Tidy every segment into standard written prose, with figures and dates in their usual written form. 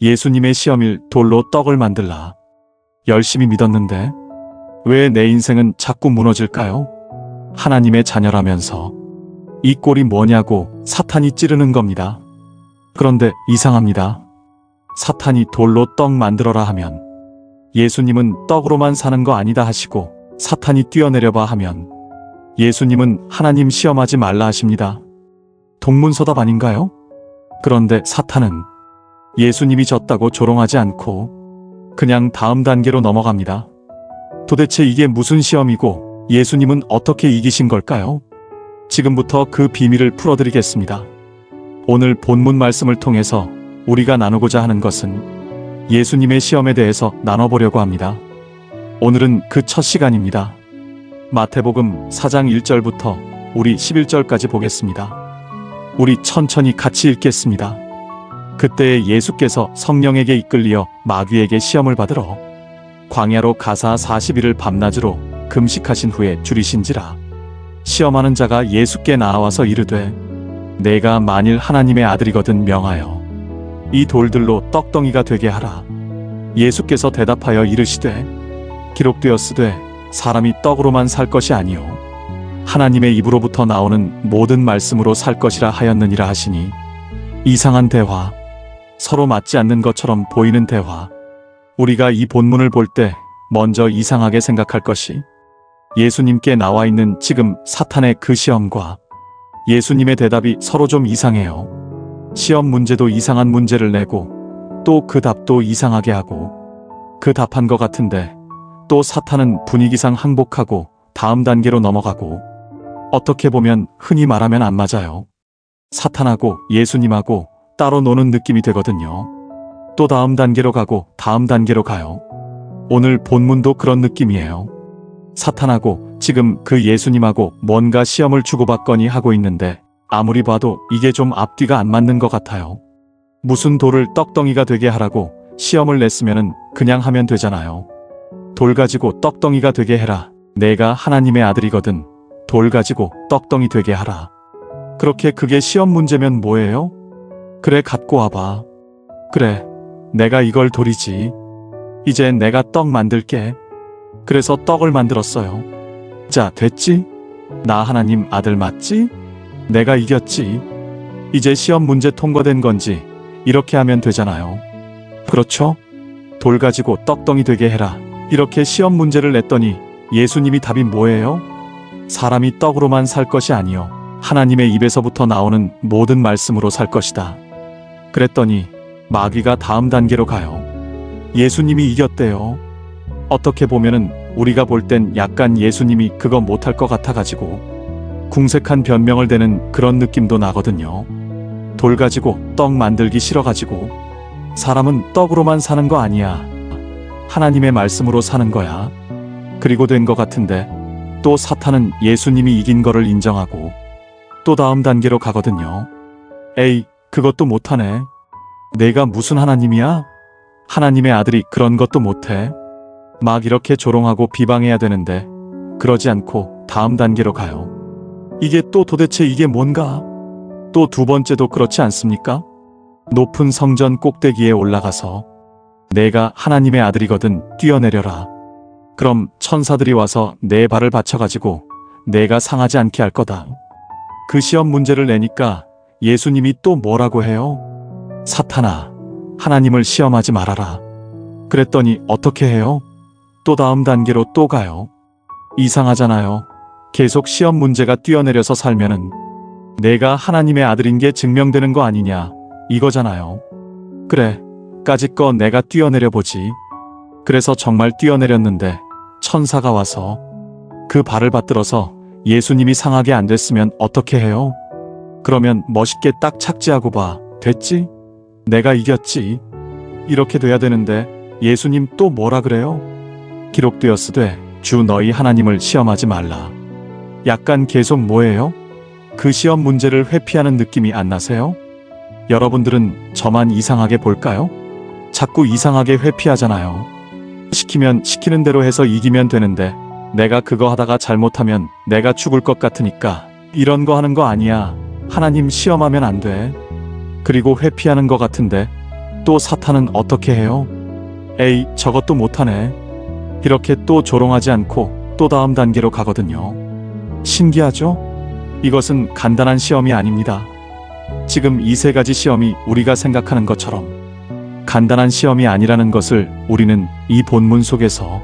예수님의 시험일 돌로 떡을 만들라. 열심히 믿었는데 왜 내 인생은 자꾸 무너질까요? 하나님의 자녀라면서 이 꼴이 뭐냐고 사탄이 찌르는 겁니다. 그런데 이상합니다. 사탄이 돌로 떡 만들어라 하면 예수님은 떡으로만 사는 거 아니다 하시고, 사탄이 뛰어내려봐 하면 예수님은 하나님 시험하지 말라 하십니다. 동문서답 아닌가요? 그런데 사탄은 예수님이 졌다고 조롱하지 않고 그냥 다음 단계로 넘어갑니다. 도대체 이게 무슨 시험이고 예수님은 어떻게 이기신 걸까요? 지금부터 그 비밀을 풀어드리겠습니다. 오늘 본문 말씀을 통해서 우리가 나누고자 하는 것은 예수님의 시험에 대해서 나눠보려고 합니다. 오늘은 그 첫 시간입니다. 마태복음 4장 1절부터 우리 11절까지 보겠습니다. 우리 천천히 같이 읽겠습니다. 그때 예수께서 성령에게 이끌리어 마귀에게 시험을 받으러 광야로 가사 40일을 밤낮으로 금식하신 후에 줄이신지라. 시험하는 자가 예수께 나와서 이르되, 내가 만일 하나님의 아들이거든 명하여 이 돌들로 떡덩이가 되게 하라. 예수께서 대답하여 이르시되, 기록되었으되 사람이 떡으로만 살 것이 아니요 하나님의 입으로부터 나오는 모든 말씀으로 살 것이라 하였느니라 하시니, 이상한 대화, 서로 맞지 않는 것처럼 보이는 대화. 우리가 이 본문을 볼 때 먼저 이상하게 생각할 것이 예수님께 나와 있는 지금 사탄의 그 시험과 예수님의 대답이 서로 좀 이상해요. 시험 문제도 이상한 문제를 내고 또 그 답도 이상하게 하고, 그 답한 것 같은데 또 사탄은 분위기상 항복하고 다음 단계로 넘어가고, 어떻게 보면 흔히 말하면 안 맞아요. 사탄하고 예수님하고 따로 노는 느낌이 되거든요. 또 다음 단계로 가고 다음 단계로 가요. 오늘 본문도 그런 느낌이에요. 사탄하고 지금 그 예수님하고 뭔가 시험을 주고받거니 하고 있는데 아무리 봐도 이게 좀 앞뒤가 안 맞는 것 같아요. 무슨 돌을 떡덩이가 되게 하라고 시험을 냈으면은 그냥 하면 되잖아요. 돌 가지고 떡덩이가 되게 해라. 내가 하나님의 아들이거든. 돌 가지고 떡덩이 되게 하라. 그렇게 그게 시험 문제면 뭐예요? 그래, 갖고 와봐. 그래, 내가 이걸 돌이지. 이제 내가 떡 만들게. 그래서 떡을 만들었어요. 자, 됐지? 나 하나님 아들 맞지? 내가 이겼지. 이제 시험 문제 통과된 건지 이렇게 하면 되잖아요. 그렇죠? 돌 가지고 떡덩이 되게 해라. 이렇게 시험 문제를 냈더니 예수님이 답이 뭐예요? 사람이 떡으로만 살 것이 아니요 하나님의 입에서부터 나오는 모든 말씀으로 살 것이다. 그랬더니 마귀가 다음 단계로 가요. 예수님이 이겼대요. 어떻게 보면은 우리가 볼 땐 약간 예수님이 그거 못할 것 같아가지고 궁색한 변명을 대는 그런 느낌도 나거든요. 돌 가지고 떡 만들기 싫어가지고, 사람은 떡으로만 사는 거 아니야. 하나님의 말씀으로 사는 거야. 그리고 된 것 같은데 또 사탄은 예수님이 이긴 거를 인정하고 또 다음 단계로 가거든요. 에이, 그것도 못하네. 내가 무슨 하나님이야? 하나님의 아들이 그런 것도 못해. 막 이렇게 조롱하고 비방해야 되는데 그러지 않고 다음 단계로 가요. 이게 또 도대체 이게 뭔가? 또 두 번째도 그렇지 않습니까? 높은 성전 꼭대기에 올라가서 내가 하나님의 아들이거든 뛰어내려라. 그럼 천사들이 와서 내 발을 받쳐가지고 내가 상하지 않게 할 거다. 그 시험 문제를 내니까 예수님이 또 뭐라고 해요? 사탄아, 하나님을 시험하지 말아라. 그랬더니 어떻게 해요? 또 다음 단계로 또 가요. 이상하잖아요. 계속 시험 문제가 뛰어내려서 살면은 내가 하나님의 아들인 게 증명되는 거 아니냐, 이거잖아요. 그래, 까짓거 내가 뛰어내려보지. 그래서 정말 뛰어내렸는데 천사가 와서 그 발을 받들어서 예수님이 상하게 안 됐으면 어떻게 해요? 그러면 멋있게 딱 착지하고 봐. 됐지? 내가 이겼지. 이렇게 돼야 되는데 예수님 또 뭐라 그래요? 기록되었으되 주 너희 하나님을 시험하지 말라. 약간 계속 뭐예요? 그 시험 문제를 회피하는 느낌이 안 나세요? 여러분들은 저만 이상하게 볼까요? 자꾸 이상하게 회피하잖아요. 시키면 시키는 대로 해서 이기면 되는데 내가 그거 하다가 잘못하면 내가 죽을 것 같으니까 이런 거 하는 거 아니야. 하나님 시험하면 안 돼. 그리고 회피하는 것 같은데 또 사탄은 어떻게 해요? 에이, 저것도 못하네. 이렇게 또 조롱하지 않고 또 다음 단계로 가거든요. 신기하죠? 이것은 간단한 시험이 아닙니다. 지금 이 세 가지 시험이 우리가 생각하는 것처럼 간단한 시험이 아니라는 것을 우리는 이 본문 속에서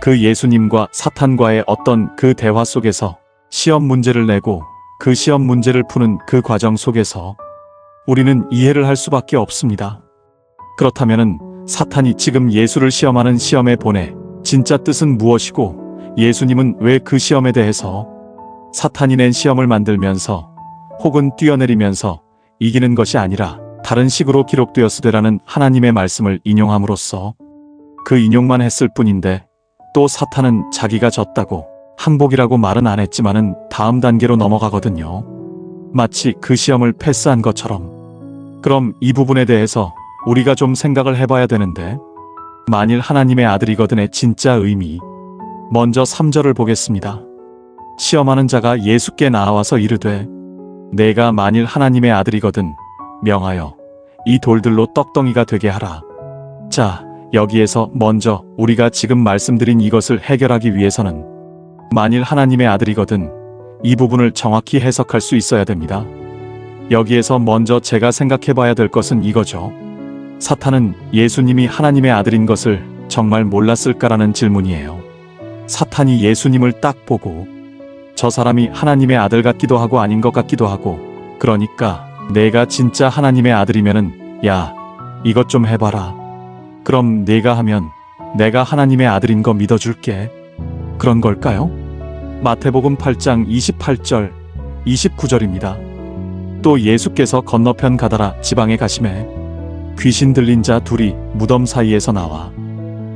그 예수님과 사탄과의 어떤 그 대화 속에서 시험 문제를 내고 그 시험 문제를 푸는 그 과정 속에서 우리는 이해를 할 수밖에 없습니다. 그렇다면은 사탄이 지금 예수를 시험하는 시험의 본의 진짜 뜻은 무엇이고 예수님은 왜 그 시험에 대해서 사탄이 낸 시험을 만들면서 혹은 뛰어내리면서 이기는 것이 아니라 다른 식으로 기록되었으되라는 하나님의 말씀을 인용함으로써 그 인용만 했을 뿐인데 또 사탄은 자기가 졌다고 항복이라고 말은 안 했지만은 다음 단계로 넘어가거든요. 마치 그 시험을 패스한 것처럼. 그럼 이 부분에 대해서 우리가 좀 생각을 해봐야 되는데 만일 하나님의 아들이거든의 진짜 의미. 먼저 3절을 보겠습니다. 시험하는 자가 예수께 나와서 이르되 내가 만일 하나님의 아들이거든 명하여 이 돌들로 떡덩이가 되게 하라. 자, 여기에서 먼저 우리가 지금 말씀드린 이것을 해결하기 위해서는 만일 하나님의 아들이거든 이 부분을 정확히 해석할 수 있어야 됩니다. 여기에서 먼저 제가 생각해 봐야 될 것은 이거죠. 사탄은 예수님이 하나님의 아들인 것을 정말 몰랐을까라는 질문이에요. 사탄이 예수님을 딱 보고 저 사람이 하나님의 아들 같기도 하고 아닌 것 같기도 하고 그러니까 내가 진짜 하나님의 아들이면은 야, 이것 좀 해봐라. 그럼 내가 하면 내가 하나님의 아들인 거 믿어줄게. 그런 걸까요? 마태복음 8장 28절, 29절입니다. 또 예수께서 건너편 가다라 지방에 가심에 귀신 들린 자 둘이 무덤 사이에서 나와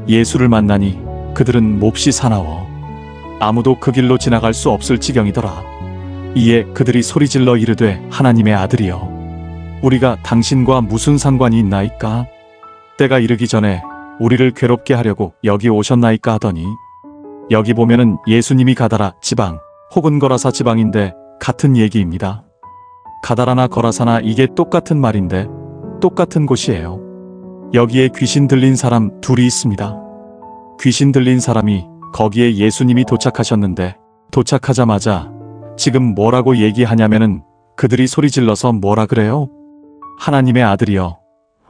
예수를 만나니 그들은 몹시 사나워 아무도 그 길로 지나갈 수 없을 지경이더라. 이에 그들이 소리질러 이르되 하나님의 아들이여 우리가 당신과 무슨 상관이 있나이까? 때가 이르기 전에 우리를 괴롭게 하려고 여기 오셨나이까 하더니 여기 보면은 예수님이 가다라 지방 혹은 거라사 지방인데 같은 얘기입니다. 가다라나 거라사나 이게 똑같은 말인데 똑같은 곳이에요. 여기에 귀신 들린 사람 둘이 있습니다. 귀신 들린 사람이 거기에 예수님이 도착하셨는데 도착하자마자 지금 뭐라고 얘기하냐면은 그들이 소리질러서 뭐라 그래요? 하나님의 아들이여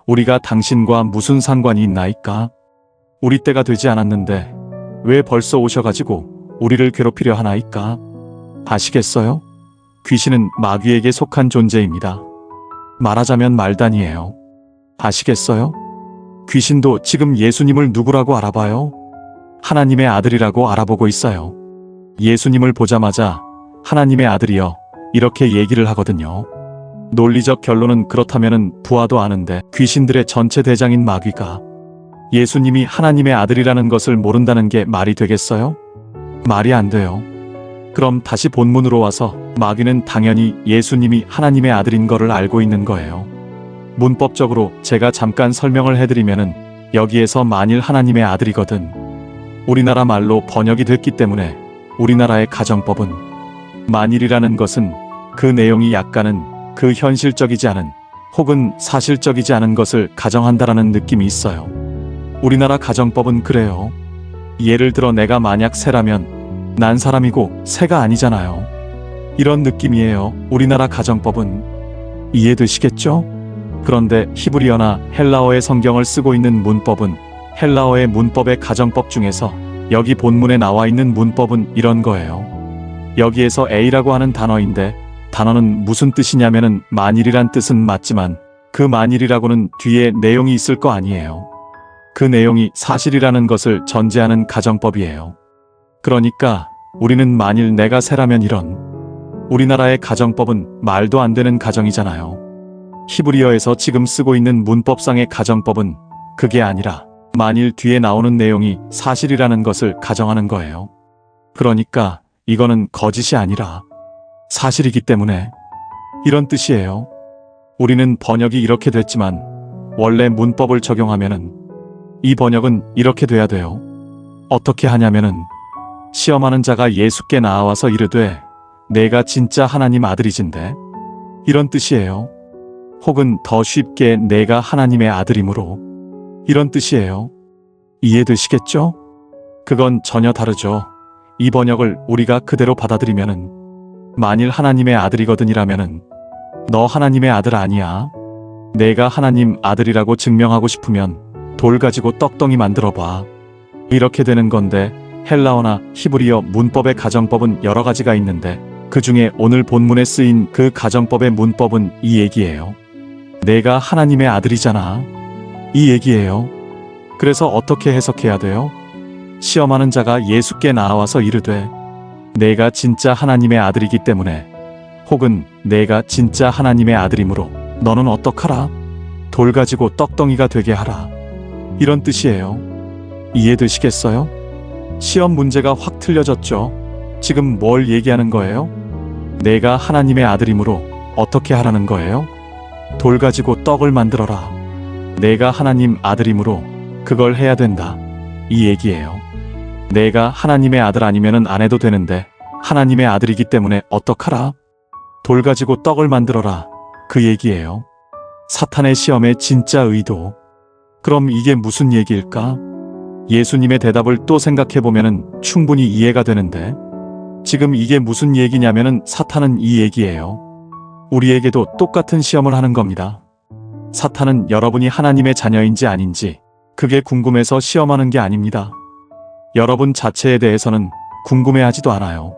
우리가 당신과 무슨 상관이 있나이까? 우리 때가 되지 않았는데 왜 벌써 오셔가지고 우리를 괴롭히려 하나이까? 아시겠어요? 귀신은 마귀에게 속한 존재입니다. 말하자면 말단이에요. 아시겠어요? 귀신도 지금 예수님을 누구라고 알아봐요? 하나님의 아들이라고 알아보고 있어요. 예수님을 보자마자 하나님의 아들이여 이렇게 얘기를 하거든요. 논리적 결론은 그렇다면은 부하도 아는데 귀신들의 전체 대장인 마귀가 예수님이 하나님의 아들이라는 것을 모른다는 게 말이 되겠어요? 말이 안 돼요. 그럼 다시 본문으로 와서 마귀는 당연히 예수님이 하나님의 아들인 거를 알고 있는 거예요. 문법적으로 제가 잠깐 설명을 해드리면은 여기에서 만일 하나님의 아들이거든 우리나라 말로 번역이 됐기 때문에 우리나라의 가정법은 만일이라는 것은 그 내용이 약간은 그 현실적이지 않은 혹은 사실적이지 않은 것을 가정한다라는 느낌이 있어요. 우리나라 가정법은 그래요. 예를 들어 내가 만약 새라면 난 사람이고 새가 아니잖아요. 이런 느낌이에요. 우리나라 가정법은. 이해되시겠죠? 그런데 히브리어나 헬라어의 성경을 쓰고 있는 문법은 헬라어의 문법의 가정법 중에서 여기 본문에 나와 있는 문법은 이런 거예요. 여기에서 A라고 하는 단어인데 단어는 무슨 뜻이냐면은 만일이란 뜻은 맞지만 그 만일이라고는 뒤에 내용이 있을 거 아니에요. 그 내용이 사실이라는 것을 전제하는 가정법이에요. 그러니까 우리는 만일 내가 새라면 이런 우리나라의 가정법은 말도 안 되는 가정이잖아요. 히브리어에서 지금 쓰고 있는 문법상의 가정법은 그게 아니라 만일 뒤에 나오는 내용이 사실이라는 것을 가정하는 거예요. 그러니까 이거는 거짓이 아니라 사실이기 때문에 이런 뜻이에요. 우리는 번역이 이렇게 됐지만 원래 문법을 적용하면은 이 번역은 이렇게 돼야 돼요. 어떻게 하냐면은 시험하는 자가 예수께 나와서 이르되 내가 진짜 하나님 아들이진데 이런 뜻이에요. 혹은 더 쉽게 내가 하나님의 아들이므로. 이런 뜻이에요. 이해되시겠죠? 그건 전혀 다르죠. 이 번역을 우리가 그대로 받아들이면은 만일 하나님의 아들이거든이라면은 너 하나님의 아들 아니야. 내가 하나님 아들이라고 증명하고 싶으면 돌 가지고 떡덩이 만들어 봐. 이렇게 되는 건데 헬라어나 히브리어 문법의 가정법은 여러 가지가 있는데 그 중에 오늘 본문에 쓰인 그 가정법의 문법은 이 얘기예요. 내가 하나님의 아들이잖아. 이 얘기예요. 그래서 어떻게 해석해야 돼요? 시험하는 자가 예수께 나와서 이르되 내가 진짜 하나님의 아들이기 때문에 혹은 내가 진짜 하나님의 아들이므로 너는 어떡하라? 돌 가지고 떡덩이가 되게 하라. 이런 뜻이에요. 이해되시겠어요? 시험 문제가 확 틀려졌죠? 지금 뭘 얘기하는 거예요? 내가 하나님의 아들이므로 어떻게 하라는 거예요? 돌 가지고 떡을 만들어라. 내가 하나님 아들이므로 그걸 해야 된다. 이 얘기예요. 내가 하나님의 아들 아니면은 안 해도 되는데 하나님의 아들이기 때문에 어떡하라? 돌 가지고 떡을 만들어라. 그 얘기예요. 사탄의 시험의 진짜 의도. 그럼 이게 무슨 얘기일까? 예수님의 대답을 또 생각해보면은 충분히 이해가 되는데 지금 이게 무슨 얘기냐면은 사탄은 이 얘기예요. 우리에게도 똑같은 시험을 하는 겁니다. 사탄은 여러분이 하나님의 자녀인지 아닌지 그게 궁금해서 시험하는 게 아닙니다. 여러분 자체에 대해서는 궁금해하지도 않아요.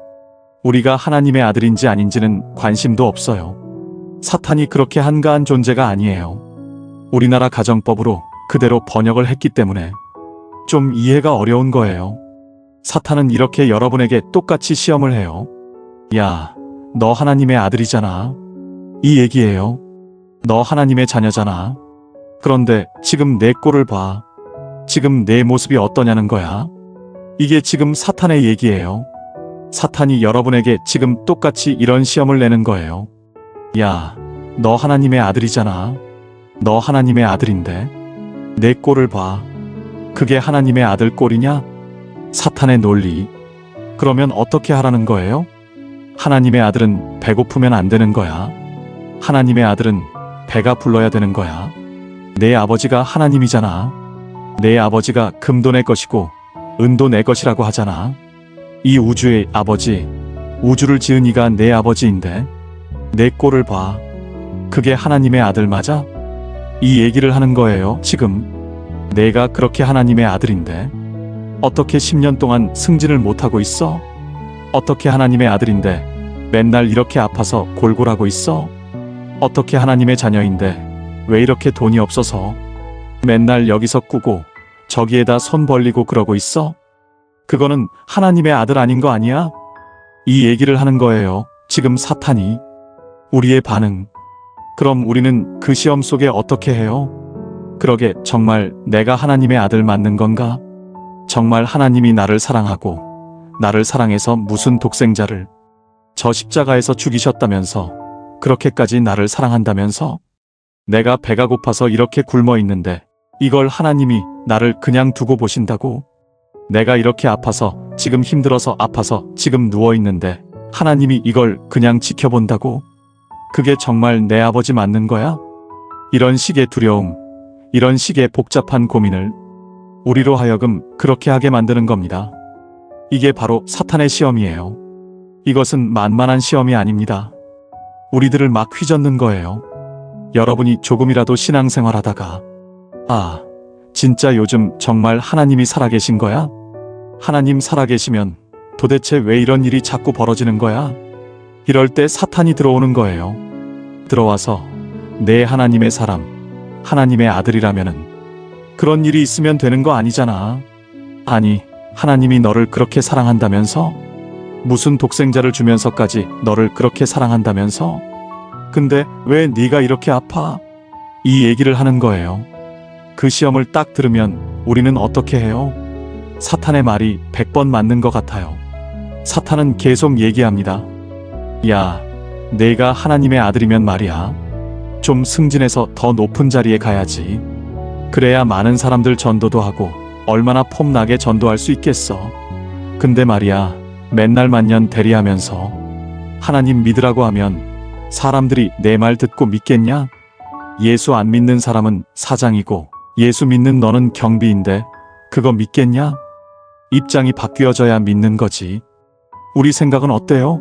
우리가 하나님의 아들인지 아닌지는 관심도 없어요. 사탄이 그렇게 한가한 존재가 아니에요. 우리나라 가정법으로 그대로 번역을 했기 때문에 좀 이해가 어려운 거예요. 사탄은 이렇게 여러분에게 똑같이 시험을 해요. 야, 너 하나님의 아들이잖아. 이 얘기예요. 너 하나님의 자녀잖아. 그런데 지금 내 꼴을 봐. 지금 내 모습이 어떠냐는 거야. 이게 지금 사탄의 얘기예요. 사탄이 여러분에게 지금 똑같이 이런 시험을 내는 거예요. 야, 너 하나님의 아들이잖아. 너 하나님의 아들인데 내 꼴을 봐. 그게 하나님의 아들 꼴이냐? 사탄의 논리. 그러면 어떻게 하라는 거예요? 하나님의 아들은 배고프면 안 되는 거야. 하나님의 아들은 배가 불러야 되는 거야. 내 아버지가 하나님이잖아. 내 아버지가 금도 내 것이고 은도 내 것이라고 하잖아. 이 우주의 아버지, 우주를 지은 이가 내 아버지인데 내 꼴을 봐. 그게 하나님의 아들 맞아? 이 얘기를 하는 거예요, 지금. 내가 그렇게 하나님의 아들인데 어떻게 10년 동안 승진을 못하고 있어? 어떻게 하나님의 아들인데 맨날 이렇게 아파서 골골하고 있어? 어떻게 하나님의 자녀인데 왜 이렇게 돈이 없어서 맨날 여기서 꾸고 저기에다 손 벌리고 그러고 있어? 그거는 하나님의 아들 아닌 거 아니야? 이 얘기를 하는 거예요, 지금 사탄이. 우리의 반응. 그럼 우리는 그 시험 속에 어떻게 해요? 그러게 정말 내가 하나님의 아들 맞는 건가? 정말 하나님이 나를 사랑하고 나를 사랑해서 무슨 독생자를 저 십자가에서 죽이셨다면서 그렇게까지 나를 사랑한다면서 내가 배가 고파서 이렇게 굶어 있는데 이걸 하나님이 나를 그냥 두고 보신다고? 내가 이렇게 아파서 지금 힘들어서 아파서 지금 누워 있는데 하나님이 이걸 그냥 지켜본다고? 그게 정말 내 아버지 맞는 거야? 이런 식의 두려움, 이런 식의 복잡한 고민을 우리로 하여금 그렇게 하게 만드는 겁니다. 이게 바로 사탄의 시험이에요. 이것은 만만한 시험이 아닙니다. 우리들을 막 휘젓는 거예요. 여러분이 조금이라도 신앙생활 하다가 아, 진짜 요즘 정말 하나님이 살아계신 거야? 하나님 살아계시면 도대체 왜 이런 일이 자꾸 벌어지는 거야? 이럴 때 사탄이 들어오는 거예요. 들어와서 내 하나님의 사람, 하나님의 아들이라면은 그런 일이 있으면 되는 거 아니잖아. 아니, 하나님이 너를 그렇게 사랑한다면서? 무슨 독생자를 주면서까지 너를 그렇게 사랑한다면서? 근데 왜 네가 이렇게 아파? 이 얘기를 하는 거예요. 그 시험을 딱 들으면 우리는 어떻게 해요? 사탄의 말이 100번 맞는 것 같아요. 사탄은 계속 얘기합니다. 야, 내가 하나님의 아들이면 말이야. 좀 승진해서 더 높은 자리에 가야지. 그래야 많은 사람들 전도도 하고 얼마나 폼나게 전도할 수 있겠어. 근데 말이야, 맨날 만년 대리하면서 하나님 믿으라고 하면 사람들이 내 말 듣고 믿겠냐? 예수 안 믿는 사람은 사장이고 예수 믿는 너는 경비인데 그거 믿겠냐? 입장이 바뀌어져야 믿는 거지. 우리 생각은 어때요?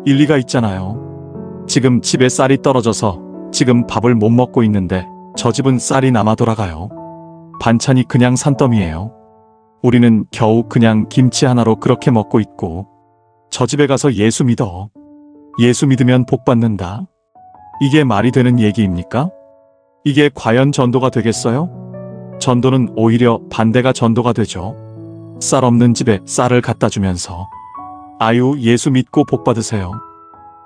일리가 있잖아요. 지금 집에 쌀이 떨어져서 지금 밥을 못 먹고 있는데 저 집은 쌀이 남아 돌아가요. 반찬이 그냥 산더미예요. 우리는 겨우 그냥 김치 하나로 그렇게 먹고 있고 저 집에 가서 예수 믿어. 예수 믿으면 복 받는다. 이게 말이 되는 얘기입니까? 이게 과연 전도가 되겠어요? 전도는 오히려 반대가 전도가 되죠. 쌀 없는 집에 쌀을 갖다 주면서 아유 예수 믿고 복 받으세요.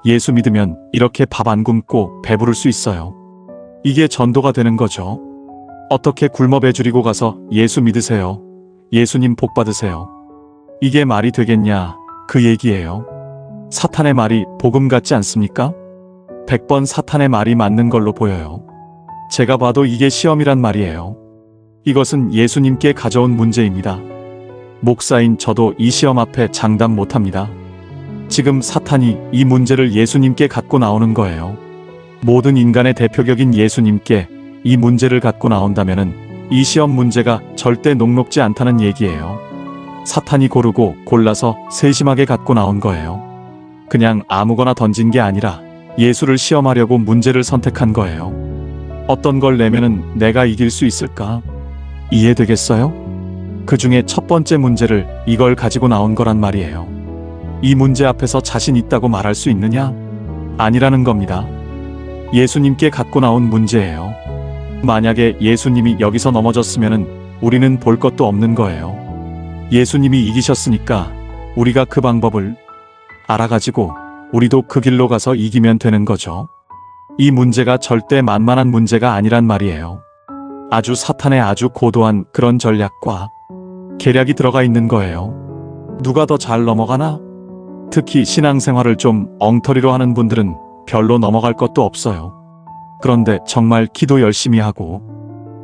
예수 믿으면 이렇게 밥 안 굶고 배부를 수 있어요. 이게 전도가 되는 거죠. 어떻게 굶어 배 줄이고 가서 예수 믿으세요. 예수님 복 받으세요. 이게 말이 되겠냐 그 얘기예요. 사탄의 말이 복음 같지 않습니까? 100번 사탄의 말이 맞는 걸로 보여요. 제가 봐도 이게 시험이란 말이에요. 이것은 예수님께 가져온 문제입니다. 목사인 저도 이 시험 앞에 장담 못합니다. 지금 사탄이 이 문제를 예수님께 갖고 나오는 거예요. 모든 인간의 대표격인 예수님께 이 문제를 갖고 나온다면은 이 시험 문제가 절대 녹록지 않다는 얘기예요. 사탄이 고르고 골라서 세심하게 갖고 나온 거예요. 그냥 아무거나 던진 게 아니라 예수를 시험하려고 문제를 선택한 거예요. 어떤 걸 내면은 내가 이길 수 있을까? 이해되겠어요? 그 중에 첫 번째 문제를 이걸 가지고 나온 거란 말이에요. 이 문제 앞에서 자신 있다고 말할 수 있느냐? 아니라는 겁니다. 예수님께 갖고 나온 문제예요. 만약에 예수님이 여기서 넘어졌으면은 우리는 볼 것도 없는 거예요. 예수님이 이기셨으니까 우리가 그 방법을 알아가지고 우리도 그 길로 가서 이기면 되는 거죠. 이 문제가 절대 만만한 문제가 아니란 말이에요. 아주 사탄의 아주 고도한 그런 전략과 계략이 들어가 있는 거예요. 누가 더 잘 넘어가나? 특히 신앙생활을 좀 엉터리로 하는 분들은 별로 넘어갈 것도 없어요. 그런데 정말 기도 열심히 하고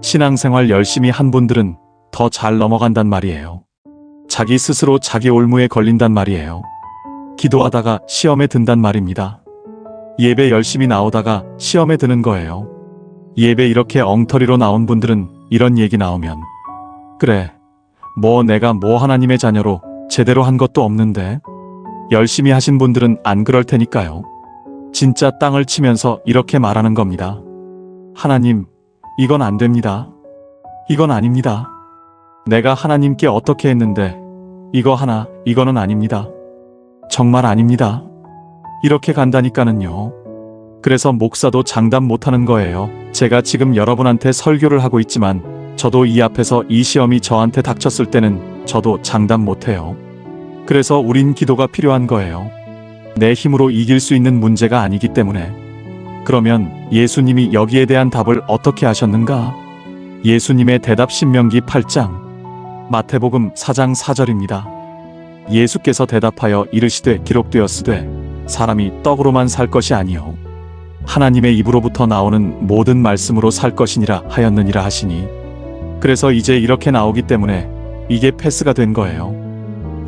신앙생활 열심히 한 분들은 더 잘 넘어간단 말이에요. 자기 스스로 자기 올무에 걸린단 말이에요. 기도하다가 시험에 든단 말입니다. 예배 열심히 나오다가 시험에 드는 거예요. 예배 이렇게 엉터리로 나온 분들은 이런 얘기 나오면 그래, 뭐 내가 뭐 하나님의 자녀로 제대로 한 것도 없는데 열심히 하신 분들은 안 그럴 테니까요. 진짜 땅을 치면서 이렇게 말하는 겁니다. 하나님, 이건 안 됩니다. 이건 아닙니다. 내가 하나님께 어떻게 했는데 이거는 아닙니다. 정말 아닙니다. 이렇게 간다니까는요. 그래서 목사도 장담 못하는 거예요. 제가 지금 여러분한테 설교를 하고 있지만 저도 이 앞에서 이 시험이 저한테 닥쳤을 때는 저도 장담 못해요. 그래서 우린 기도가 필요한 거예요. 내 힘으로 이길 수 있는 문제가 아니기 때문에. 그러면 예수님이 여기에 대한 답을 어떻게 하셨는가? 예수님의 대답 신명기 8장, 마태복음 4장 4절입니다. 예수께서 대답하여 이르시되 기록되었으되 사람이 떡으로만 살 것이 아니요 하나님의 입으로부터 나오는 모든 말씀으로 살 것이니라 하였느니라 하시니. 그래서 이제 이렇게 나오기 때문에 이게 패스가 된 거예요.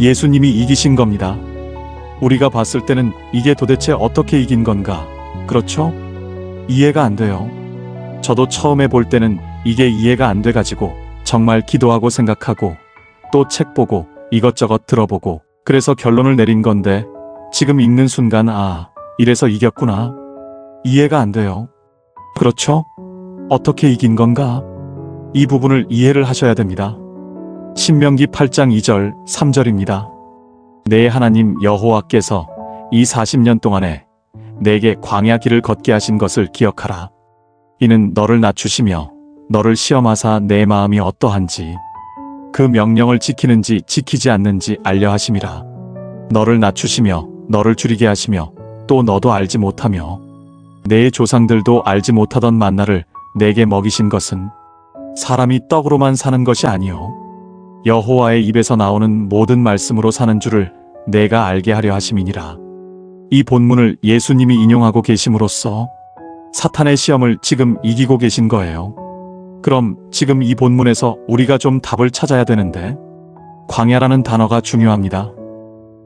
예수님이 이기신 겁니다. 우리가 봤을 때는 이게 도대체 어떻게 이긴 건가? 그렇죠? 이해가 안 돼요. 저도 처음에 볼 때는 이게 이해가 안 돼가지고 정말 기도하고 생각하고 또 책 보고 이것저것 들어보고 그래서 결론을 내린 건데 지금 읽는 순간 이래서 이겼구나. 이해가 안 돼요. 그렇죠? 어떻게 이긴 건가? 이 부분을 이해를 하셔야 됩니다. 신명기 8장 2절, 3절입니다. 내 하나님 여호와께서 이 40년 동안에 내게 광야 길을 걷게 하신 것을 기억하라. 이는 너를 낮추시며 너를 시험하사 내 마음이 어떠한지 그 명령을 지키는지 지키지 않는지 알려 하심이라. 너를 낮추시며 너를 줄이게 하시며 또 너도 알지 못하며 내 조상들도 알지 못하던 만나를 내게 먹이신 것은 사람이 떡으로만 사는 것이 아니요 여호와의 입에서 나오는 모든 말씀으로 사는 줄을 내가 알게 하려 하심이니라. 이 본문을 예수님이 인용하고 계심으로써 사탄의 시험을 지금 이기고 계신 거예요. 그럼 지금 이 본문에서 우리가 좀 답을 찾아야 되는데 광야라는 단어가 중요합니다.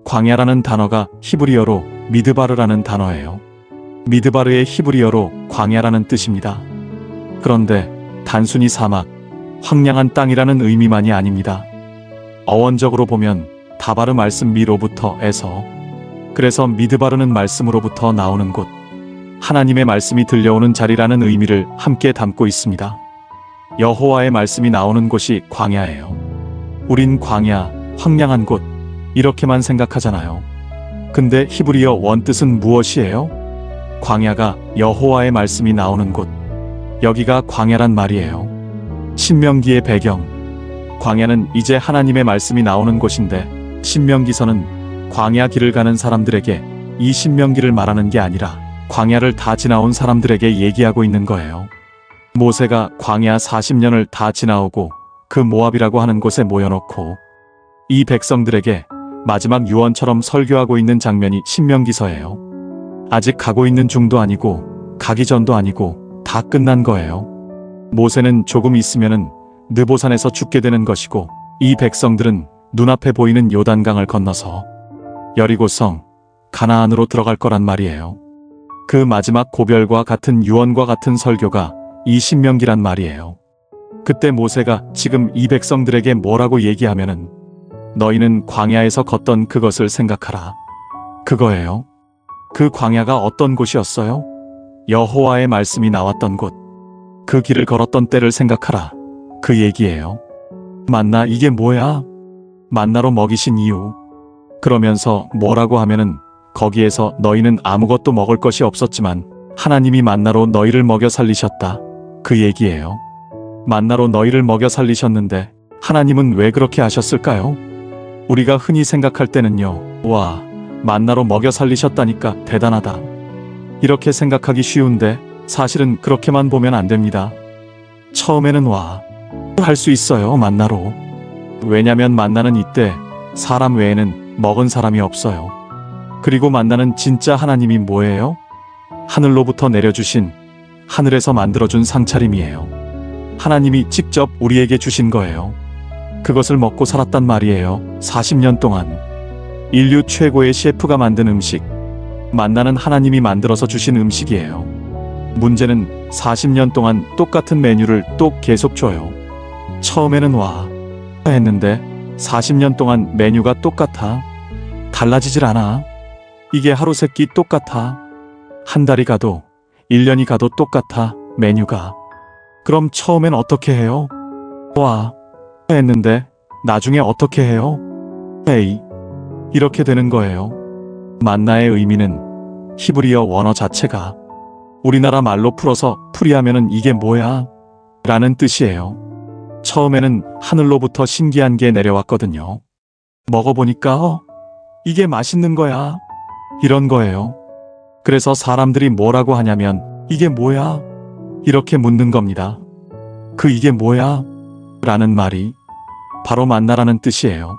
광야라는 단어가 히브리어로 미드바르라는 단어예요. 미드바르의 히브리어로 광야라는 뜻입니다. 그런데 단순히 사막, 황량한 땅이라는 의미만이 아닙니다. 어원적으로 보면 다바르 말씀 미로부터에서, 그래서 미드바르는 말씀으로부터 나오는 곳, 하나님의 말씀이 들려오는 자리라는 의미를 함께 담고 있습니다. 여호와의 말씀이 나오는 곳이 광야예요. 우린 광야, 황량한 곳, 이렇게만 생각하잖아요. 근데 히브리어 원뜻은 무엇이에요? 광야가 여호와의 말씀이 나오는 곳, 여기가 광야란 말이에요. 신명기의 배경, 광야는 이제 하나님의 말씀이 나오는 곳인데, 신명기서는 광야 길을 가는 사람들에게 이 신명기를 말하는 게 아니라 광야를 다 지나온 사람들에게 얘기하고 있는 거예요. 모세가 광야 40년을 다 지나오고 그 모압이라고 하는 곳에 모여놓고 이 백성들에게 마지막 유언처럼 설교하고 있는 장면이 신명기서예요. 아직 가고 있는 중도 아니고 가기 전도 아니고 다 끝난 거예요. 모세는 조금 있으면은 느보산에서 죽게 되는 것이고, 이 백성들은 눈앞에 보이는 요단강을 건너서 여리고성, 가나안으로 들어갈 거란 말이에요. 그 마지막 고별과 같은 유언과 같은 설교가 이 신명기란 말이에요. 그때 모세가 지금 이 백성들에게 뭐라고 얘기하면은, 너희는 광야에서 걷던 그것을 생각하라. 그거예요. 그 광야가 어떤 곳이었어요? 여호와의 말씀이 나왔던 곳. 그 길을 걸었던 때를 생각하라. 그 얘기예요. 만나, 이게 뭐야? 만나로 먹이신 이유. 그러면서 뭐라고 하면은, 거기에서 너희는 아무것도 먹을 것이 없었지만 하나님이 만나로 너희를 먹여 살리셨다. 그 얘기예요. 만나로 너희를 먹여 살리셨는데 하나님은 왜 그렇게 하셨을까요? 우리가 흔히 생각할 때는요, 와, 만나로 먹여 살리셨다니까 대단하다, 이렇게 생각하기 쉬운데 사실은 그렇게만 보면 안 됩니다. 처음에는 와, 할 수 있어요, 만나로. 왜냐면 만나는 이때 사람 외에는 먹은 사람이 없어요. 그리고 만나는 진짜 하나님이 뭐예요? 하늘로부터 내려주신, 하늘에서 만들어준 상차림이에요. 하나님이 직접 우리에게 주신 거예요. 그것을 먹고 살았단 말이에요. 40년 동안. 인류 최고의 셰프가 만든 음식, 만나는 하나님이 만들어서 주신 음식이에요. 문제는 40년 동안 똑같은 메뉴를 또 계속 줘요. 처음에는 와, 했는데 40년 동안 메뉴가 똑같아. 달라지질 않아. 이게 하루 세끼 똑같아. 한 달이 가도 1년이 가도 똑같아, 메뉴가. 그럼 처음엔 어떻게 해요? 와, 했는데 나중에 어떻게 해요? 에이, 이렇게 되는 거예요. 만나의 의미는 히브리어 원어 자체가 우리나라 말로 풀어서 풀이하면은 이게 뭐야? 라는 뜻이에요. 처음에는 하늘로부터 신기한 게 내려왔거든요. 먹어보니까 이게 맛있는 거야, 이런 거예요. 그래서 사람들이 뭐라고 하냐면 이게 뭐야? 이렇게 묻는 겁니다. 그 이게 뭐야? 라는 말이 바로 만나라는 뜻이에요.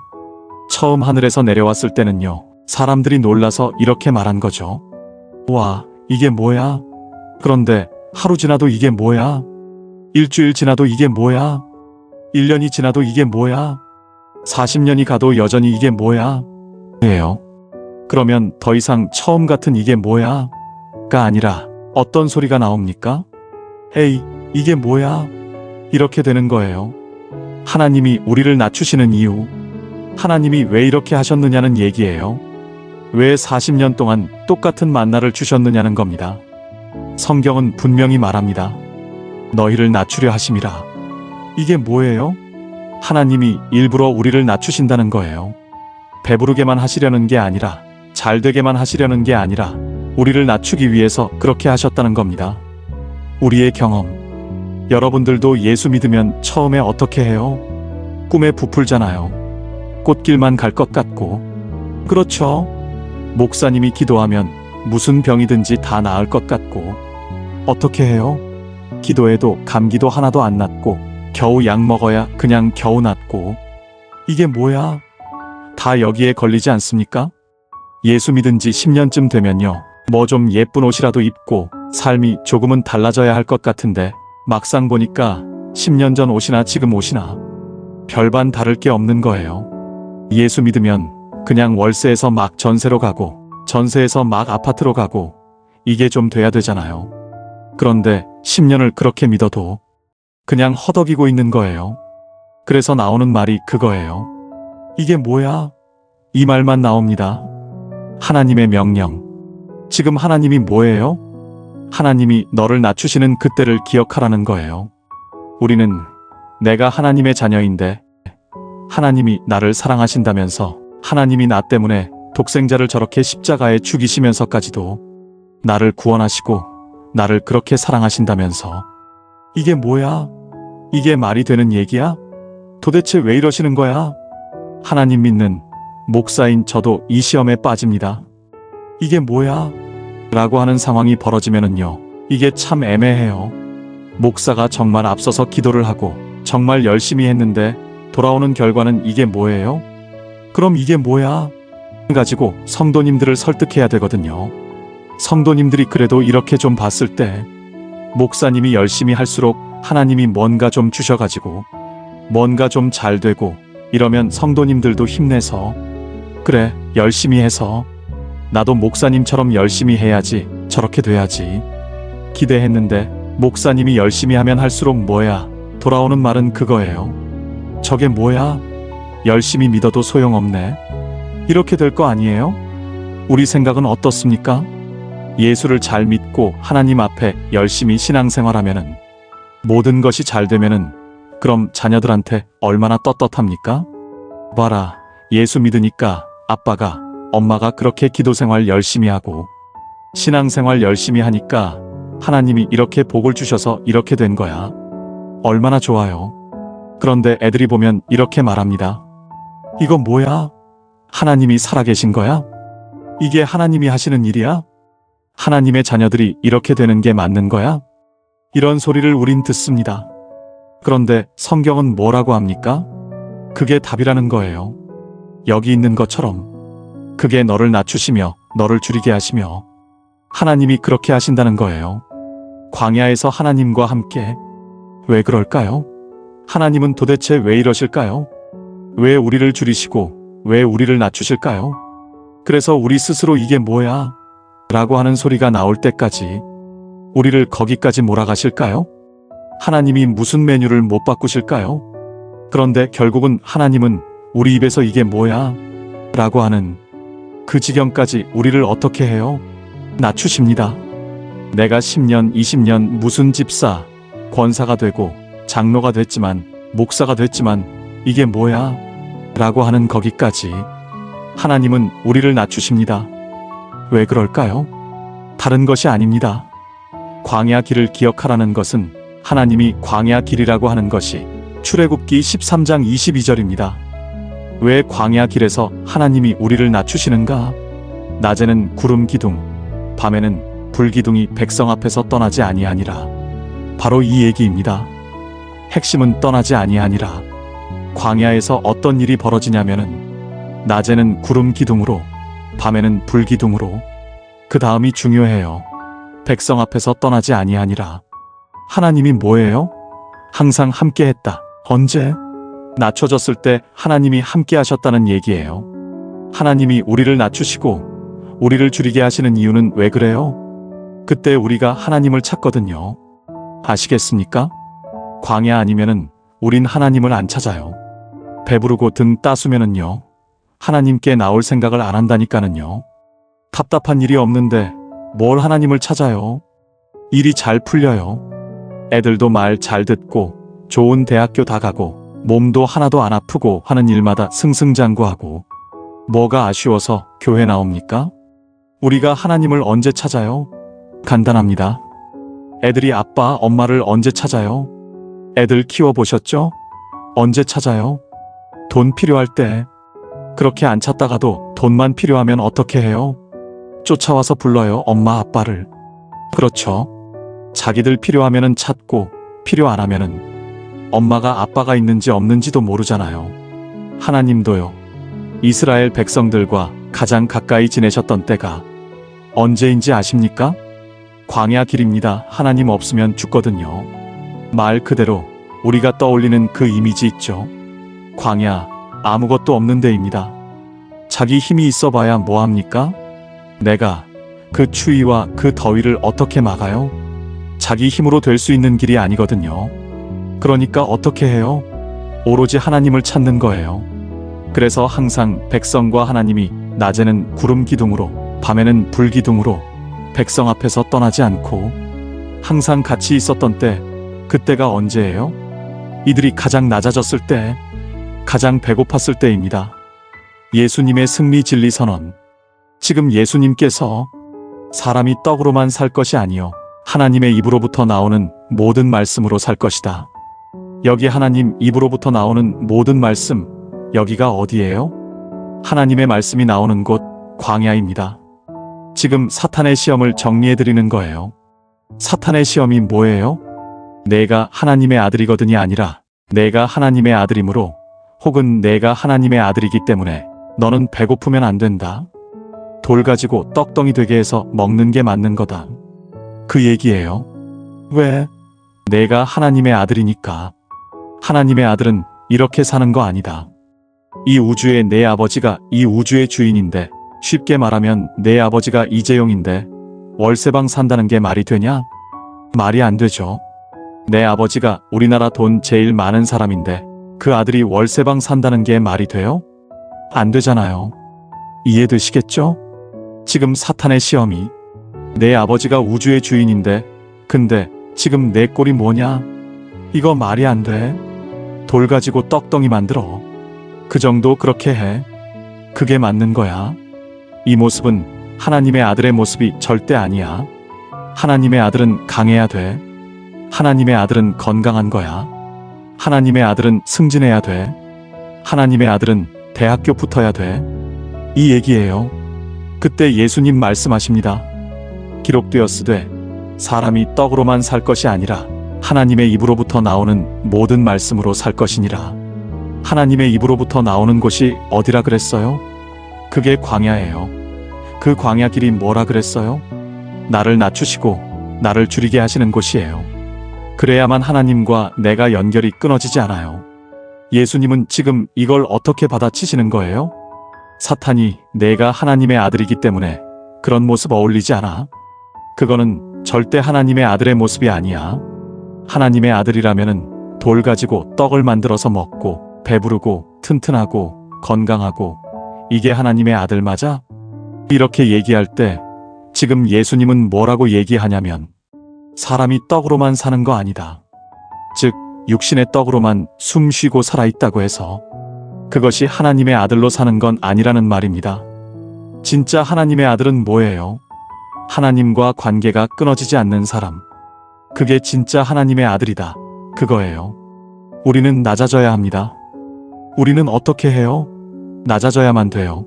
처음 하늘에서 내려왔을 때는요, 사람들이 놀라서 이렇게 말한 거죠. 와, 이게 뭐야? 그런데 하루 지나도 이게 뭐야? 일주일 지나도 이게 뭐야? 1년이 지나도 이게 뭐야? 40년이 가도 여전히 이게 뭐야? 예요. 그러면 더 이상 처음 같은 이게 뭐야? 가 아니라 어떤 소리가 나옵니까? 에이, 이게 뭐야? 이렇게 되는 거예요. 하나님이 우리를 낮추시는 이유, 하나님이 왜 이렇게 하셨느냐는 얘기예요. 왜 40년 동안 똑같은 만나를 주셨느냐는 겁니다. 성경은 분명히 말합니다. 너희를 낮추려 하심이라. 이게 뭐예요? 하나님이 일부러 우리를 낮추신다는 거예요. 배부르게만 하시려는 게 아니라, 잘 되게만 하시려는 게 아니라 우리를 낮추기 위해서 그렇게 하셨다는 겁니다. 우리의 경험, 여러분들도 예수 믿으면 처음에 어떻게 해요? 꿈에 부풀잖아요. 꽃길만 갈 것 같고. 그렇죠? 목사님이 기도하면 무슨 병이든지 다 나을 것 같고. 어떻게 해요? 기도해도 감기도 하나도 안 낫고, 겨우 약 먹어야 그냥 겨우 낫고. 이게 뭐야? 다 여기에 걸리지 않습니까? 예수 믿은 지 10년쯤 되면요, 뭐 좀 예쁜 옷이라도 입고 삶이 조금은 달라져야 할 것 같은데 막상 보니까 10년 전 옷이나 지금 옷이나 별반 다를 게 없는 거예요. 예수 믿으면 그냥 월세에서 막 전세로 가고, 전세에서 막 아파트로 가고, 이게 좀 돼야 되잖아요. 그런데 10년을 그렇게 믿어도 그냥 허덕이고 있는 거예요. 그래서 나오는 말이 그거예요. 이게 뭐야? 이 말만 나옵니다. 하나님의 명령. 지금 하나님이 뭐예요? 하나님이 너를 낮추시는 그때를 기억하라는 거예요. 우리는 내가 하나님의 자녀인데 하나님이 나를 사랑하신다면서 하나님이 나 때문에 독생자를 저렇게 십자가에 죽이시면서까지도 나를 구원하시고 나를 그렇게 사랑하신다면서 이게 뭐야? 이게 말이 되는 얘기야? 도대체 왜 이러시는 거야? 하나님 믿는 목사인 저도 이 시험에 빠집니다. 이게 뭐야? 라고 하는 상황이 벌어지면은요. 이게 참 애매해요. 목사가 정말 앞서서 기도를 하고 정말 열심히 했는데 돌아오는 결과는 이게 뭐예요? 그럼 이게 뭐야? 가지고 성도님들을 설득해야 되거든요. 성도님들이 그래도 이렇게 좀 봤을 때 목사님이 열심히 할수록 하나님이 뭔가 좀 주셔가지고 뭔가 좀 잘 되고 이러면 성도님들도 힘내서 그래 열심히 해서 나도 목사님처럼 열심히 해야지 저렇게 돼야지 기대했는데 목사님이 열심히 하면 할수록 뭐야 돌아오는 말은 그거예요. 저게 뭐야? 열심히 믿어도 소용없네. 이렇게 될 거 아니에요? 우리 생각은 어떻습니까? 예수를 잘 믿고 하나님 앞에 열심히 신앙생활하면은 모든 것이 잘 되면은 그럼 자녀들한테 얼마나 떳떳합니까? 봐라, 예수 믿으니까 아빠가 엄마가 그렇게 기도생활 열심히 하고 신앙생활 열심히 하니까 하나님이 이렇게 복을 주셔서 이렇게 된 거야. 얼마나 좋아요. 그런데 애들이 보면 이렇게 말합니다. 이거 뭐야? 하나님이 살아계신 거야? 이게 하나님이 하시는 일이야? 하나님의 자녀들이 이렇게 되는 게 맞는 거야? 이런 소리를 우린 듣습니다. 그런데 성경은 뭐라고 합니까? 그게 답이라는 거예요. 여기 있는 것처럼 그게 너를 낮추시며 너를 줄이게 하시며 하나님이 그렇게 하신다는 거예요. 광야에서 하나님과 함께. 왜 그럴까요? 하나님은 도대체 왜 이러실까요? 왜 우리를 줄이시고 왜 우리를 낮추실까요? 그래서 우리 스스로 이게 뭐야? 라고 하는 소리가 나올 때까지 우리를 거기까지 몰아가실까요? 하나님이 무슨 메뉴를 못 바꾸실까요? 그런데 결국은 하나님은 우리 입에서 이게 뭐야? 라고 하는 그 지경까지 우리를 어떻게 해요? 낮추십니다. 내가 10년, 20년 무슨 집사, 권사가 되고 장로가 됐지만 목사가 됐지만 이게 뭐야? 라고 하는 거기까지 하나님은 우리를 낮추십니다. 왜 그럴까요? 다른 것이 아닙니다. 광야 길을 기억하라는 것은 하나님이 광야 길이라고 하는 것이 출애굽기 13장 22절입니다. 왜 광야 길에서 하나님이 우리를 낮추시는가? 낮에는 구름 기둥, 밤에는 불 기둥이 백성 앞에서 떠나지 아니하니라. 바로 이 얘기입니다. 핵심은 떠나지 아니하니라. 광야에서 어떤 일이 벌어지냐면은 낮에는 구름 기둥으로, 밤에는 불 기둥으로. 그 다음이 중요해요. 백성 앞에서 떠나지 아니하니라. 하나님이 뭐예요? 항상 함께 했다. 언제? 낮춰졌을 때 하나님이 함께 하셨다는 얘기예요. 하나님이 우리를 낮추시고 우리를 줄이게 하시는 이유는 왜 그래요? 그때 우리가 하나님을 찾거든요. 아시겠습니까? 광야 아니면은 우린 하나님을 안 찾아요. 배부르고 등 따수면은요. 하나님께 나올 생각을 안 한다니까는요. 답답한 일이 없는데 뭘 하나님을 찾아요? 일이 잘 풀려요. 애들도 말 잘 듣고 좋은 대학교 다 가고 몸도 하나도 안 아프고 하는 일마다 승승장구하고 뭐가 아쉬워서 교회 나옵니까? 우리가 하나님을 언제 찾아요? 간단합니다. 애들이 아빠, 엄마를 언제 찾아요? 애들 키워보셨죠? 언제 찾아요? 돈 필요할 때. 그렇게 안 찾다가도 돈만 필요하면 어떻게 해요? 쫓아와서 불러요, 엄마, 아빠를. 그렇죠. 자기들 필요하면은 찾고 필요 안 하면은 엄마가 아빠가 있는지 없는지도 모르잖아요. 하나님도요. 이스라엘 백성들과 가장 가까이 지내셨던 때가 언제인지 아십니까? 광야 길입니다. 하나님 없으면 죽거든요. 말 그대로 우리가 떠올리는 그 이미지 있죠. 광야, 아무것도 없는 데입니다. 자기 힘이 있어봐야 뭐합니까? 내가 그 추위와 그 더위를 어떻게 막아요? 자기 힘으로 될 수 있는 길이 아니거든요. 그러니까 어떻게 해요? 오로지 하나님을 찾는 거예요. 그래서 항상 백성과 하나님이 낮에는 구름 기둥으로, 밤에는 불 기둥으로 백성 앞에서 떠나지 않고 항상 같이 있었던 때, 그때가 언제예요? 이들이 가장 낮아졌을 때, 가장 배고팠을 때입니다. 예수님의 승리 진리 선언. 지금 예수님께서 사람이 떡으로만 살 것이 아니요 하나님의 입으로부터 나오는 모든 말씀으로 살 것이다. 여기 하나님 입으로부터 나오는 모든 말씀, 여기가 어디예요? 하나님의 말씀이 나오는 곳, 광야입니다. 지금 사탄의 시험을 정리해드리는 거예요. 사탄의 시험이 뭐예요? 내가 하나님의 아들이거든이 아니라 내가 하나님의 아들이므로, 혹은 내가 하나님의 아들이기 때문에 너는 배고프면 안 된다. 돌 가지고 떡덩이 되게 해서 먹는 게 맞는 거다. 그 얘기예요. 왜? 내가 하나님의 아들이니까. 하나님의 아들은 이렇게 사는 거 아니다. 이 우주의 내 아버지가 이 우주의 주인인데, 쉽게 말하면 내 아버지가 이재용인데 월세방 산다는 게 말이 되냐? 말이 안 되죠. 내 아버지가 우리나라 돈 제일 많은 사람인데 그 아들이 월세방 산다는 게 말이 돼요? 안 되잖아요. 이해되시겠죠? 지금 사탄의 시험이, 내 아버지가 우주의 주인인데 근데 지금 내 꼴이 뭐냐? 이거 말이 안 돼. 돌 가지고 떡덩이 만들어. 그 정도 그렇게 해. 그게 맞는 거야. 이 모습은 하나님의 아들의 모습이 절대 아니야. 하나님의 아들은 강해야 돼. 하나님의 아들은 건강한 거야. 하나님의 아들은 승진해야 돼. 하나님의 아들은 대학교 붙어야 돼. 이 얘기예요. 그때 예수님 말씀하십니다. 기록되었으되 사람이 떡으로만 살 것이 아니라 하나님의 입으로부터 나오는 모든 말씀으로 살 것이니라. 하나님의 입으로부터 나오는 곳이 어디라 그랬어요? 그게 광야예요. 그 광야 길이 뭐라 그랬어요? 나를 낮추시고 나를 줄이게 하시는 곳이에요. 그래야만 하나님과 내가 연결이 끊어지지 않아요. 예수님은 지금 이걸 어떻게 받아치시는 거예요? 사탄이 내가 하나님의 아들이기 때문에 그런 모습 어울리지 않아. 그거는 절대 하나님의 아들의 모습이 아니야. 하나님의 아들이라면은 돌 가지고 떡을 만들어서 먹고 배부르고 튼튼하고 건강하고, 이게 하나님의 아들 맞아? 이렇게 얘기할 때 지금 예수님은 뭐라고 얘기하냐면, 사람이 떡으로만 사는 거 아니다. 즉 육신의 떡으로만 숨 쉬고 살아있다고 해서 그것이 하나님의 아들로 사는 건 아니라는 말입니다. 진짜 하나님의 아들은 뭐예요? 하나님과 관계가 끊어지지 않는 사람. 그게 진짜 하나님의 아들이다. 그거예요. 우리는 낮아져야 합니다. 우리는 어떻게 해요? 낮아져야만 돼요.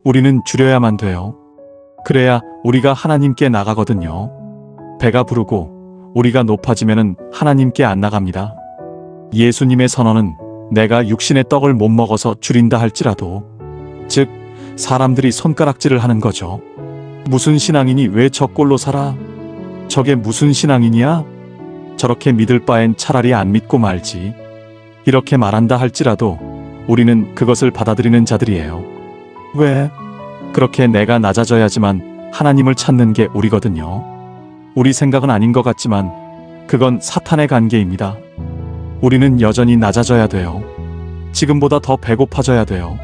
우리는 줄여야만 돼요. 그래야 우리가 하나님께 나가거든요. 배가 부르고 우리가 높아지면은 하나님께 안 나갑니다. 예수님의 선언은 내가 육신의 떡을 못 먹어서 줄인다 할지라도, 즉 사람들이 손가락질을 하는 거죠. 무슨 신앙인이 왜 저 꼴로 살아? 저게 무슨 신앙인이야? 저렇게 믿을 바엔 차라리 안 믿고 말지. 이렇게 말한다 할지라도 우리는 그것을 받아들이는 자들이에요. 왜? 그렇게 내가 낮아져야지만 하나님을 찾는 게 우리거든요. 우리 생각은 아닌 것 같지만 그건 사탄의 관계입니다. 우리는 여전히 낮아져야 돼요. 지금보다 더 배고파져야 돼요.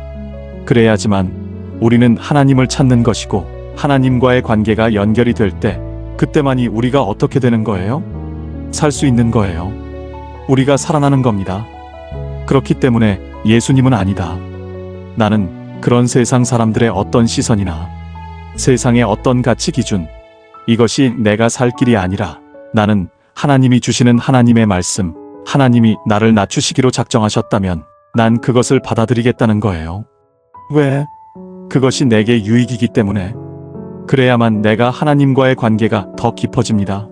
그래야지만 우리는 하나님을 찾는 것이고, 하나님과의 관계가 연결이 될 때 그때만이 우리가 어떻게 되는 거예요? 살 수 있는 거예요. 우리가 살아나는 겁니다. 그렇기 때문에 예수님은 아니다. 나는 그런 세상 사람들의 어떤 시선이나 세상의 어떤 가치 기준, 이것이 내가 살 길이 아니라 나는 하나님이 주시는 하나님의 말씀, 하나님이 나를 낮추시기로 작정하셨다면 난 그것을 받아들이겠다는 거예요. 왜? 그것이 내게 유익이기 때문에. 그래야만 내가 하나님과의 관계가 더 깊어집니다.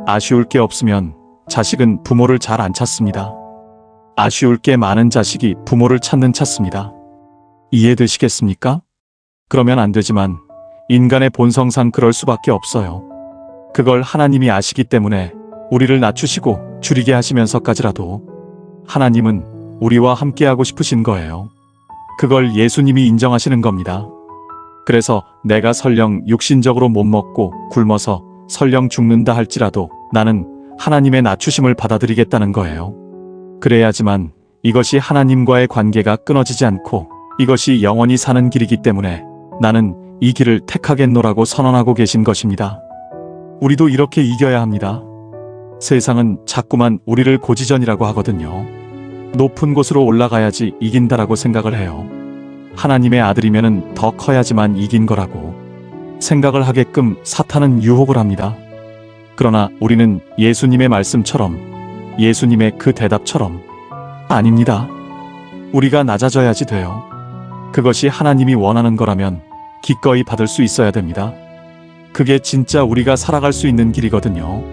아쉬울 게 없으면 자식은 부모를 잘 안 찾습니다. 아쉬울 게 많은 자식이 부모를 찾습니다. 이해되시겠습니까? 그러면 안 되지만 인간의 본성상 그럴 수밖에 없어요. 그걸 하나님이 아시기 때문에 우리를 낮추시고 줄이게 하시면서까지라도 하나님은 우리와 함께하고 싶으신 거예요. 그걸 예수님이 인정하시는 겁니다. 그래서 내가 설령 육신적으로 못 먹고 굶어서 설령 죽는다 할지라도 나는 하나님의 낮추심을 받아들이겠다는 거예요. 그래야지만 이것이 하나님과의 관계가 끊어지지 않고 이것이 영원히 사는 길이기 때문에 나는 이 길을 택하겠노라고 선언하고 계신 것입니다. 우리도 이렇게 이겨야 합니다. 세상은 자꾸만 우리를 고지전이라고 하거든요. 높은 곳으로 올라가야지 이긴다라고 생각을 해요. 하나님의 아들이면은 더 커야지만 이긴 거라고 생각을 하게끔 사탄은 유혹을 합니다. 그러나 우리는 예수님의 말씀처럼, 예수님의 그 대답처럼 아닙니다. 우리가 낮아져야지 돼요. 그것이 하나님이 원하는 거라면 기꺼이 받을 수 있어야 됩니다. 그게 진짜 우리가 살아갈 수 있는 길이거든요.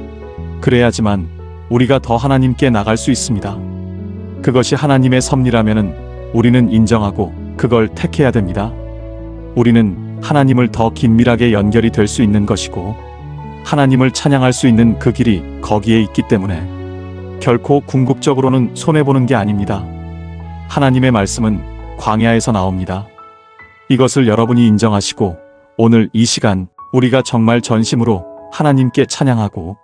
그래야지만 우리가 더 하나님께 나갈 수 있습니다. 그것이 하나님의 섭리라면은 우리는 인정하고 그걸 택해야 됩니다. 우리는 하나님을 더 긴밀하게 연결이 될 수 있는 것이고 하나님을 찬양할 수 있는 그 길이 거기에 있기 때문에 결코 궁극적으로는 손해보는 게 아닙니다. 하나님의 말씀은 광야에서 나옵니다. 이것을 여러분이 인정하시고 오늘 이 시간 우리가 정말 전심으로 하나님께 찬양하고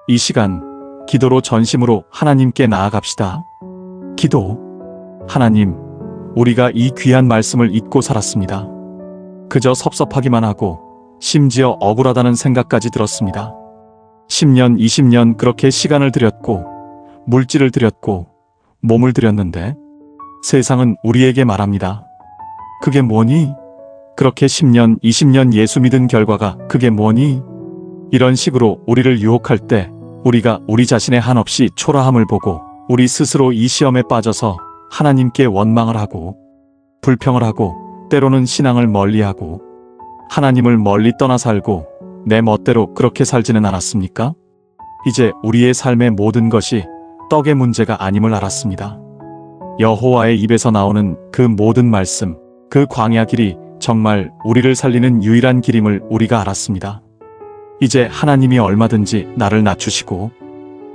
이 시간 기도로 전심으로 하나님께 나아갑시다. 기도. 하나님, 우리가 이 귀한 말씀을 잊고 살았습니다. 그저 섭섭하기만 하고 심지어 억울하다는 생각까지 들었습니다. 10년, 20년 그렇게 시간을 들였고 물질을 들였고 몸을 들였는데 세상은 우리에게 말합니다. 그게 뭐니? 그렇게 10년, 20년 예수 믿은 결과가 그게 뭐니? 이런 식으로 우리를 유혹할 때 우리가 우리 자신의 한없이 초라함을 보고 우리 스스로 이 시험에 빠져서 하나님께 원망을 하고 불평을 하고 때로는 신앙을 멀리하고 하나님을 멀리 떠나 살고 내 멋대로 그렇게 살지는 않았습니까? 이제 우리의 삶의 모든 것이 떡의 문제가 아님을 알았습니다. 여호와의 입에서 나오는 그 모든 말씀, 그 광야 길이 정말 우리를 살리는 유일한 길임을 우리가 알았습니다. 이제 하나님이 얼마든지 나를 낮추시고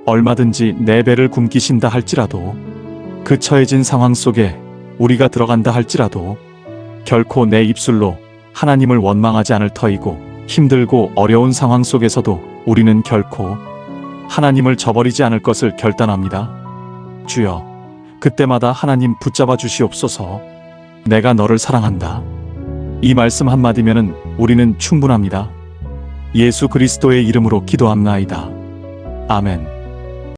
얼마든지 내 배를 굶기신다 할지라도 그 처해진 상황 속에 우리가 들어간다 할지라도 결코 내 입술로 하나님을 원망하지 않을 터이고 힘들고 어려운 상황 속에서도 우리는 결코 하나님을 저버리지 않을 것을 결단합니다. 주여, 그때마다 하나님 붙잡아 주시옵소서. 내가 너를 사랑한다. 이 말씀 한마디면은 우리는 충분합니다. 예수 그리스도의 이름으로 기도합나이다. 아멘.